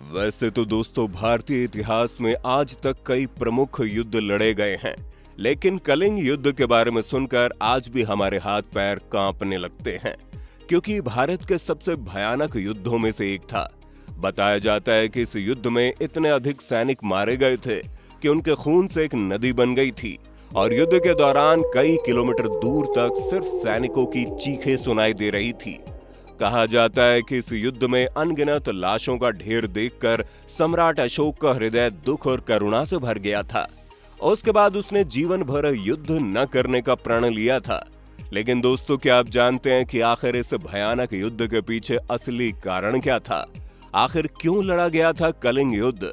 वैसे तो दोस्तों भारतीय इतिहास में आज तक कई प्रमुख युद्ध लड़े गए हैं, लेकिन कलिंग युद्ध के बारे में सुनकर आज भी हमारे हाथ पैर कांपने लगते हैं, क्योंकि भारत के सबसे भयानक युद्धों में से एक था। बताया जाता है कि इस युद्ध में इतने अधिक सैनिक मारे गए थे कि उनके खून से एक नदी बन गई थी और युद्ध के दौरान कई किलोमीटर दूर तक सिर्फ सैनिकों की चीखें सुनाई दे रही थी। कहा जाता है कि इस युद्ध में अनगिनत लाशों का ढेर देखकर सम्राट अशोक का हृदय दुख और करुणा से भर गया था। उसके बाद उसने जीवन भर युद्ध न करने का प्रण लिया था। लेकिन दोस्तों, क्या आप जानते हैं कि आखिर इस भयानक युद्ध के पीछे असली कारण क्या था? आखिर क्यों लड़ा गया था कलिंग युद्ध?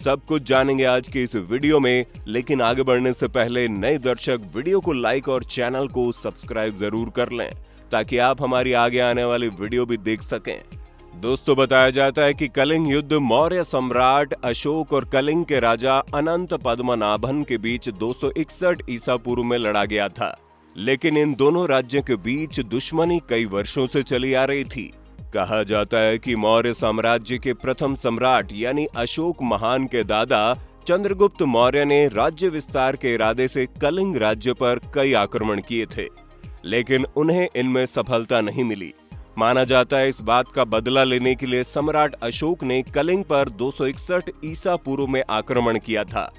सब कुछ जानेंगे आज की इस वीडियो में, लेकिन आगे बढ़ने से पहले नए दर्शक वीडियो को लाइक और चैनल को सब्सक्राइब जरूर कर लें, ताकि आप हमारी आगे आने वाली वीडियो भी देख सकें। दोस्तों, बताया जाता है कि कलिंग युद्ध मौर्य सम्राट अशोक और कलिंग के राजा अनंत पद्मनाभन के बीच 261 ईसा पूर्व में लड़ा गया था। लेकिन इन दोनों राज्यों के बीच दुश्मनी कई वर्षों से चली आ रही थी। कहा जाता है कि मौर्य साम्राज्य के प्रथम सम्राट यानी अशोक महान के दादा चंद्रगुप्त मौर्य ने राज्य विस्तार के इरादे से कलिंग राज्य पर कई आक्रमण किए थे, लेकिन उन्हें इनमें सफलता नहीं मिली। माना जाता है इस बात का बदला लेने के लिए सम्राट अशोक ने कलिंग पर 261 ईसा पूर्व में आक्रमण किया था।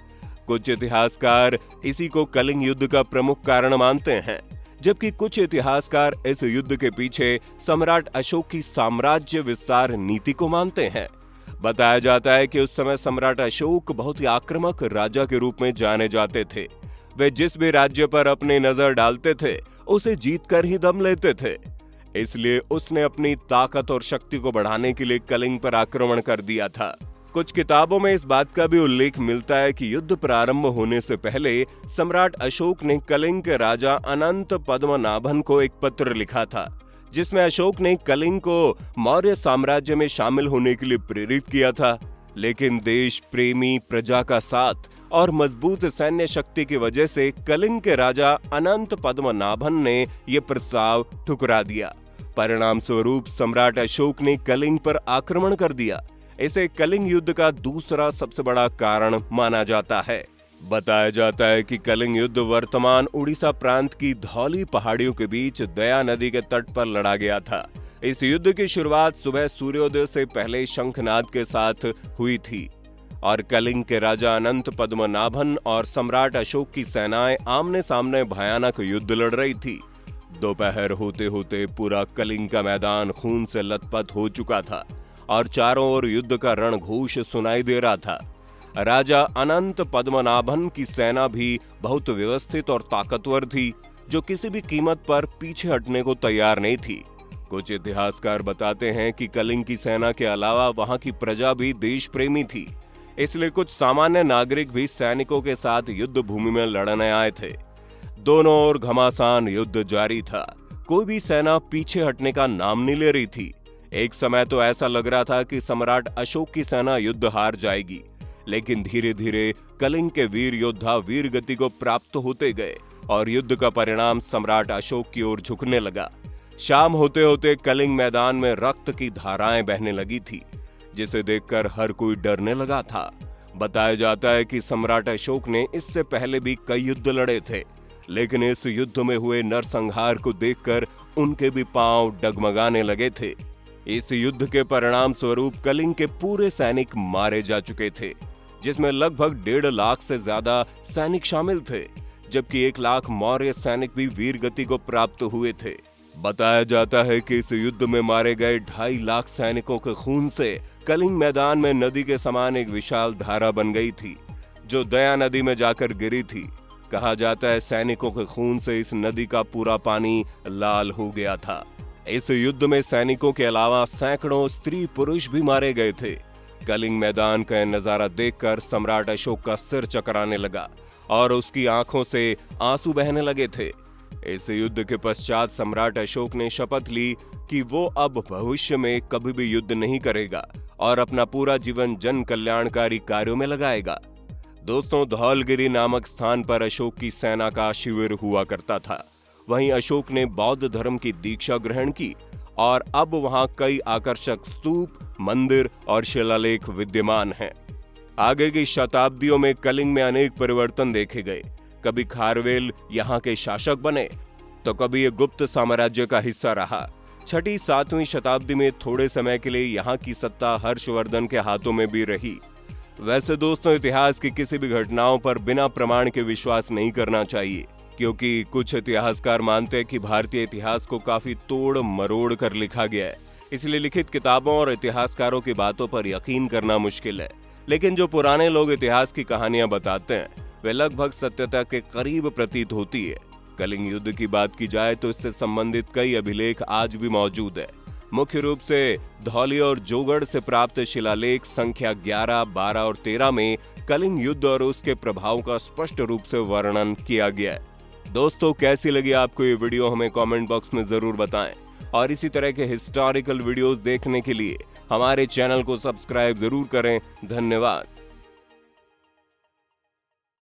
कुछ इतिहासकार इसी को कलिंग युद्ध का प्रमुख कारण मानते हैं, जबकि कुछ इतिहासकार इस युद्ध के पीछे सम्राट अशोक की साम्राज्य विस्तार नीति को मानते हैं। बताया जाता है कि उस समय सम्राट अशोक बहुत ही आक्रामक राजा के रूप में जाने जाते थे। वे जिस भी राज्य पर अपनी नजर डालते थे उसे जीतकर ही दम लेते थे। इसलिए उसने अपनी ताकत और शक्ति को बढ़ाने के लिए कलिंग पर आक्रमण कर दिया था। कुछ किताबों में इस बात का भी उल्लेख मिलता है कि युद्ध प्रारंभ होने से पहले सम्राट अशोक ने कलिंग के राजा अनंत पद्मनाभन को एक पत्र लिखा था, जिसमें अशोक ने कलिंग को मौर्य साम्राज्य में शामिल होने के लिए प्रेरित किया था। लेकिन देश प्रेमी प्रजा का साथ और मजबूत सैन्य शक्ति की वजह से कलिंग के राजा अनंत पद्मनाभन ने यह प्रस्ताव ठुकरा दिया। परिणाम स्वरूप सम्राट अशोक ने कलिंग पर आक्रमण कर दिया। इसे कलिंग युद्ध का दूसरा सबसे बड़ा कारण माना जाता है। बताया जाता है कि कलिंग युद्ध वर्तमान उड़ीसा प्रांत की धौली पहाड़ियों के बीच दया नदी के तट पर लड़ा गया था। इस युद्ध की शुरुआत सुबह सूर्योदय से पहले शंखनाद के साथ हुई थी और कलिंग के राजा अनंत पद्मनाभन और सम्राट अशोक की सेनाएं आमने सामने भयानक युद्ध लड़ रही थी। दोपहर होते होते पूरा कलिंग का मैदान खून से लथपथ हो चुका था और चारों ओर युद्ध का रणघोष सुनाई दे रहा था। राजा अनंत पद्मनाभन की सेना भी बहुत व्यवस्थित और ताकतवर थी, जो किसी भी कीमत पर पीछे हटने को तैयार नहीं थी। कुछ इतिहासकार बताते हैं कि कलिंग की सेना के अलावा वहां की प्रजा भी देश प्रेमी थी, इसलिए कुछ सामान्य नागरिक भी सैनिकों के साथ युद्ध भूमि में लड़ने आए थे। दोनों ओर घमासान युद्ध जारी था। कोई भी सेना पीछे हटने का नाम नहीं ले रही थी। एक समय तो ऐसा लग रहा था कि सम्राट अशोक की सेना युद्ध हार जाएगी, लेकिन धीरे धीरे कलिंग के वीर योद्धा वीर गति को प्राप्त होते गए और युद्ध का परिणाम सम्राट अशोक की ओर झुकने लगा। शाम होते होते कलिंग मैदान में रक्त की धाराएं बहने लगी थी, जिसे देखकर हर कोई डरने लगा था। बताया जाता है कि सम्राट अशोक ने इससे पहले भी कई युद्ध लड़े थे, लेकिन इस युद्ध में हुए नरसंहार को देखकर उनके भी पांव डगमगाने लगे थे। इस युद्ध के परिणाम स्वरूप कलिंग के पूरे सैनिक मारे जा चुके थे, जिसमें लगभग 1.5 लाख से ज्यादा सैनिक शामिल थे, जबकि 1 लाख मौर्य सैनिक भी वीर गति को प्राप्त हुए थे। बताया जाता है कि इस युद्ध में मारे गए 2.5 लाख सैनिकों के खून से कलिंग मैदान में नदी के समान एक विशाल धारा बन गई थी, जो दया नदी में जाकर गिरी थी। कहा जाता है सैनिकों के खून से इस नदी का पूरा पानी लाल हो गया था। इस युद्ध में सैनिकों के अलावा सैकड़ों स्त्री पुरुष भी मारे गए थे। कलिंग मैदान का नजारा देखकर सम्राट अशोक का सिर चकराने लगा और उसकी आंखों से आंसू बहने लगे थे। इस युद्ध के पश्चात सम्राट अशोक ने शपथ ली कि वो अब भविष्य में कभी भी युद्ध नहीं करेगा और अपना पूरा जीवन जन कल्याणकारी कार्यों में लगाएगा। दोस्तों, धौलगिरी नामक स्थान पर अशोक की सेना का शिविर हुआ करता था। वहीं अशोक ने बौद्ध धर्म की दीक्षा ग्रहण की और अब वहां कई आकर्षक स्तूप, मंदिर और शिलालेख विद्यमान हैं। आगे की शताब्दियों में कलिंग में अनेक परिवर्तन देखे गए। कभी खारवेल यहाँ के शासक बने तो कभी ये गुप्त साम्राज्य का हिस्सा रहा। 6वीं-7वीं शताब्दी में थोड़े समय के लिए यहाँ की सत्ता हर्षवर्धन के हाथों में भी रही। वैसे दोस्तों, इतिहास की किसी भी घटनाओं पर बिना प्रमाण के विश्वास नहीं करना चाहिए, क्योंकि कुछ इतिहासकार मानते हैं कि भारतीय इतिहास को काफी तोड़ मरोड़ कर लिखा गया है। इसलिए लिखित किताबों और इतिहासकारों की बातों पर यकीन करना मुश्किल है। लेकिन जो पुराने लोग इतिहास की कहानियां बताते हैं वे लगभग सत्यता के करीब प्रतीत होती है। कलिंग युद्ध की बात की जाए तो इससे संबंधित कई अभिलेख आज भी मौजूद है। मुख्य रूप से धौली और जोगढ़ से प्राप्त शिलालेख संख्या 11, 12 और 13 में कलिंग युद्ध और उसके प्रभाव का स्पष्ट रूप से वर्णन किया गया है। दोस्तों, कैसी लगी आपको ये वीडियो हमें कमेंट बॉक्स में जरूर बताएं और इसी तरह के हिस्टोरिकल वीडियोस देखने के लिए हमारे चैनल को सब्सक्राइब जरूर करें। धन्यवाद।